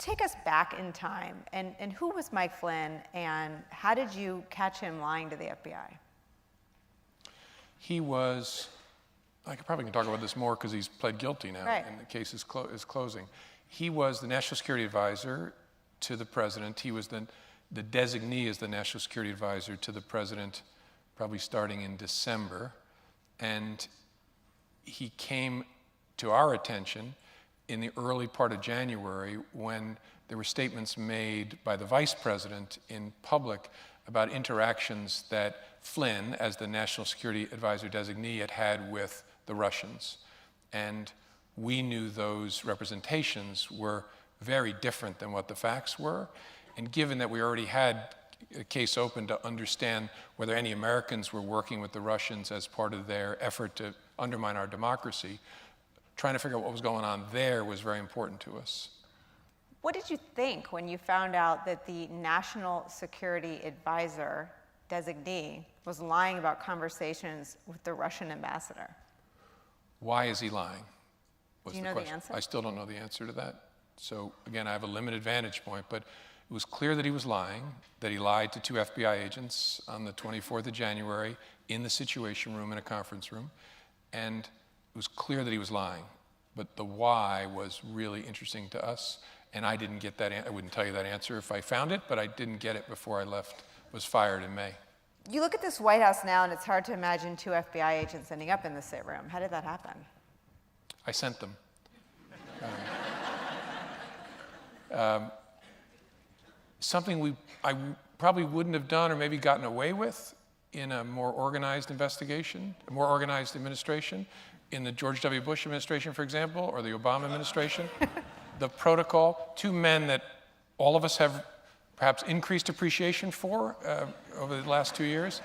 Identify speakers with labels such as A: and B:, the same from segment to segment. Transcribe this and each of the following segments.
A: take us back in time, and who was Mike Flynn, and how did you catch him lying to the FBI?
B: He was, I probably can talk about this more because he's pled guilty now,
A: right,
B: and the case is closing. He was the National Security Advisor to the President. He was the designee as the National Security Advisor to the President, probably starting in December. And he came to our attention in the early part of January when there were statements made by the Vice President in public about interactions that Flynn, as the National Security Advisor designee, had had with the Russians. And we knew those representations were very different than what the facts were. And given that we already had a case open to understand whether any Americans were working with the Russians as part of their effort to undermine our democracy, trying to figure out what was going on there was very important to us.
A: What did you think when you found out that the National Security Advisor designee was lying about conversations with the Russian ambassador?
B: Why is he lying?
A: Do you know the answer?
B: I still don't know the answer to that. So again, I have a limited vantage point, but it was clear that he was lying, that he lied to 2 FBI agents on the 24th of January in the Situation Room in a conference room, and it was clear that he was lying. But the why was really interesting to us, and I didn't get that. I wouldn't tell you that answer if I found it, but I didn't get it before I left, was fired in May.
A: You look at this White House now, and it's hard to imagine 2 FBI agents ending up in the sit room. How did that happen?
B: I sent them. Something I probably wouldn't have done or maybe gotten away with in a more organized investigation, a more organized administration, in the George W. Bush administration, for example, or the Obama administration. The protocol, 2 men that all of us have perhaps increased appreciation for over the last 2 years.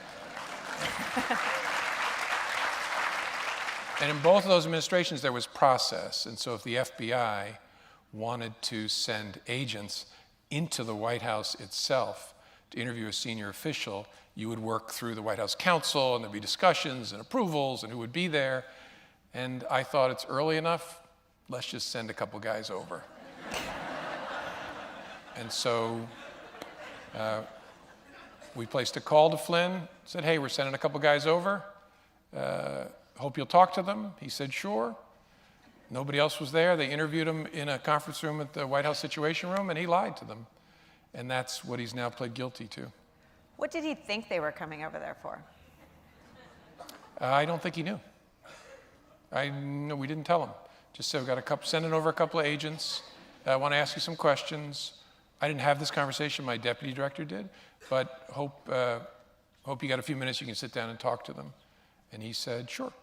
B: And in both of those administrations, there was process. And so if the FBI wanted to send agents into the White House itself to interview a senior official, you would work through the White House Counsel, and there'd be discussions and approvals and who would be there. And I thought, it's early enough, let's just send a couple guys over. And so we placed a call to Flynn, said, hey, we're sending a couple guys over. Hope you'll talk to them. He said, sure. Nobody else was there. They interviewed him in a conference room at the White House Situation Room, and he lied to them. And that's what he's now pled guilty to.
A: What did he think they were coming over there for?
B: I don't think he knew. No, we didn't tell him. Just said, we've got sending over a couple of agents. I want to ask you some questions. I didn't have this conversation. My deputy director did. But hope you got a few minutes you can sit down and talk to them. And he said, sure.